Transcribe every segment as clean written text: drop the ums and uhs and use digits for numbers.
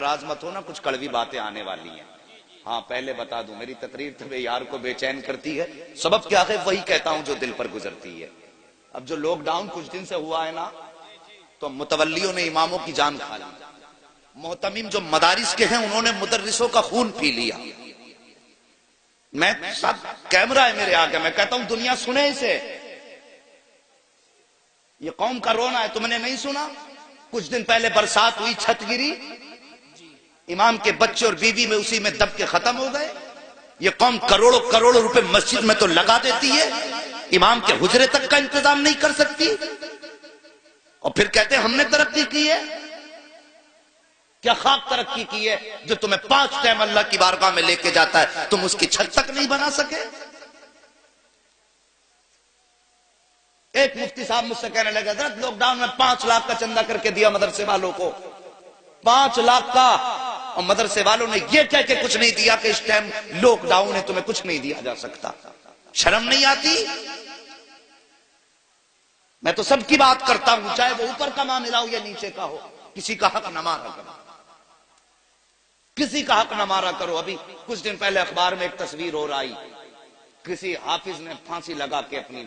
ناراض مت ہونا، کچھ کڑوی باتیں آنے والی ہیں. ہاں پہلے بتا دوں، میری تقریر تو یار کو بے چین کرتی ہے. سبب کیا ہے؟ وہی کہتا ہوں جو دل پر گزرتی ہے. اب جو لاک ڈاؤن کچھ دن سے ہوا ہے نا، تو متولیوں نے اماموں کی جان کھا لی. محتمم جو مدارس کے ہیں انہوں نے مدرسوں کا خون پی لیا. میں سب کیمرہ ہے میرے آگے، میں کہتا ہوں دنیا سنے اسے. یہ قوم کا رونا ہے، تم نے نہیں سنا؟ کچھ دن پہلے برسات ہوئی، چھت گری، امام کے بچے اور بیوی میں اسی میں دب کے ختم ہو گئے. یہ قوم کروڑوں کروڑوں روپے مسجد میں تو لگا دیتی ہے، امام کے حجرے تک کا انتظام نہیں کر سکتی، اور پھر کہتے ہیں ہم نے ترقی کی ہے. کیا خاک ترقی کی ہے جو تمہیں 5 ٹائم اللہ کی بارگاہ میں لے کے جاتا ہے، تم اس کی چھت تک نہیں بنا سکے؟ ایک مفتی صاحب مجھ سے کہنے لگے حضرت لاک ڈاؤن میں 5 لاکھ کا چندہ کر کے دیا مدرسے والوں کو، 5 لاکھ کا، اور مدرسے والوں نے یہ کہہ کے کچھ نہیں دیا کہ اس ٹائم لاک ڈاؤن ہے، تمہیں کچھ نہیں دیا جا سکتا. شرم نہیں آتی؟ میں تو سب کی بات کرتا ہوں، چاہے وہ اوپر کا معاملہ ہو یا نیچے کا ہو، کسی کا حق نہ مارا کرو، کسی کا حق نہ مارا کرو. ابھی کچھ دن پہلے اخبار میں ایک تصویر اور آئی، کسی حافظ نے پھانسی لگا کے اپنی،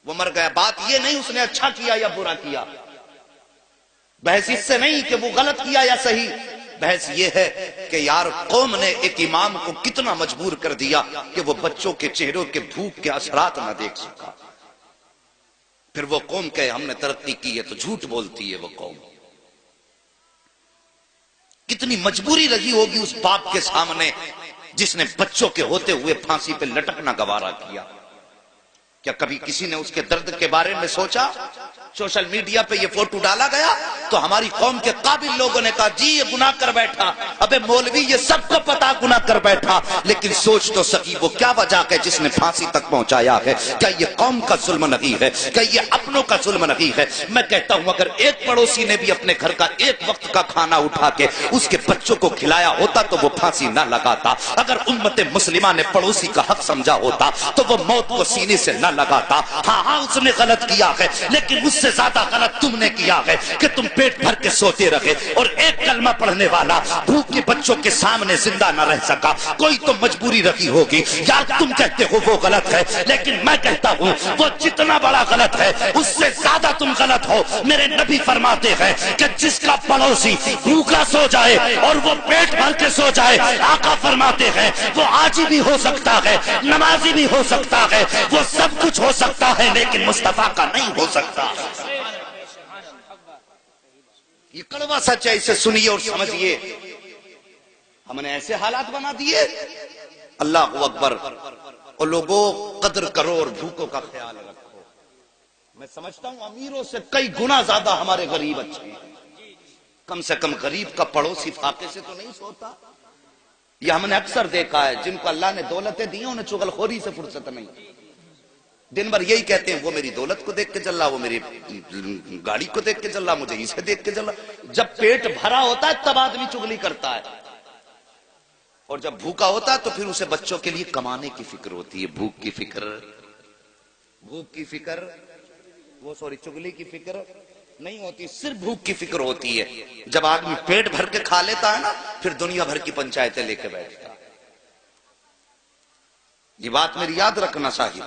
وہ مر گیا. بات یہ نہیں اس نے اچھا کیا یا برا کیا، بحث اس سے نہیں کہ وہ غلط کیا یا صحیح، بحث یہ ہے کہ یار قوم نے ایک امام کو کتنا مجبور کر دیا کہ وہ بچوں کے چہروں کے بھوک کے اثرات نہ دیکھ سکا. پھر وہ قوم کہ ہم نے ترقی کی ہے تو جھوٹ بولتی ہے. وہ قوم کتنی مجبوری لگی ہوگی اس باپ کے سامنے جس نے بچوں کے ہوتے ہوئے پھانسی پہ لٹکنا گوارا کیا. کیا کبھی کسی نے اس کے درد کے بارے میں سوچا؟ سوشل میڈیا پہ یہ فوٹو ڈالا گیا تو ہماری قوم کے قابل لوگوں نے کہا جی یہ گناہ کر بیٹھا. ابے مولوی یہ سب کو پتا گناہ کر بیٹھا، لیکن سوچ تو سکی وہ کیا وجہ ہے جس نے پھانسی تک پہنچایا ہے. کیا یہ قوم کا ظلم نہیں ہے؟ کیا یہ اپنوں کا ظلم نہیں ہے؟ میں کہتا ہوں اگر ایک پڑوسی نے بھی اپنے گھر کا ایک وقت کا کھانا اٹھا کے اس کے بچوں کو کھلایا ہوتا تو وہ پھانسی نہ لگاتا. اگر امت مسلمہ نے پڑوسی کا حق سمجھا ہوتا تو وہ موت کو سینے سے نہ لگاتا. ہاں اس نے غلط کیا ہے، لیکن اس سے زیادہ غلط تم نے کیا ہے کہ تم پیٹ بھر کے سوتے رہے اور ایک کلمہ پڑھنے والا بھوک کے بچوں کے سامنے زندہ نہ رہ سکا. کوئی تو مجبوری رکھی ہوگی. یار تم کہتے ہو وہ غلط ہے، لیکن میں کہتا ہوں وہ جتنا بڑا غلط ہے اس سے زیادہ تم غلط ہو. میرے نبی فرماتے ہیں کہ جس کا پڑوسی بھوکا سو جائے اور وہ پیٹ بھر کے سو جائے، آقا فرماتے ہیں وہ عاجز بھی ہو سکتا ہے، نمازی بھی ہو سکتا ہے، وہ سب کچھ ہو سکتا ہے، لیکن مصطفیٰ کا نہیں ہو سکتا. یہ کڑوا سچ ہے، اسے سنیے اور سمجھیے. ہم نے ایسے حالات بنا دیے. اللہ اکبر. اور لوگوں قدر کرو اور بھوکوں کا خیال رکھو. میں سمجھتا ہوں امیروں سے کئی گنا زیادہ ہمارے غریب اچھے ہیں. کم سے کم غریب کا پڑوسی فاقے سے تو نہیں سوتا. یہ ہم نے اکثر دیکھا ہے جن کو اللہ نے دولتیں دی انہیں چغل خوری سے فرصت نہیں. دن بھر یہی کہتے ہیں وہ میری دولت کو دیکھ کے چل رہا، وہ میری گاڑی کو دیکھ کے چل رہا، مجھے اسے دیکھ کے چل رہا. جب پیٹ بھرا ہوتا ہے تب آدمی چغلی کرتا ہے، اور جب بھوکا ہوتا ہے تو پھر اسے بچوں کے لیے کمانے کی فکر ہوتی ہے. بھوک کی فکر وہ چغلی کی فکر نہیں ہوتی، صرف بھوک کی فکر ہوتی ہے. جب آدمی پیٹ بھر کے کھا لیتا ہے نا پھر دنیا بھر کی پنچایتیں لے کے بیٹھتا ہے. یہ بات میری یاد رکھنا چاہیے.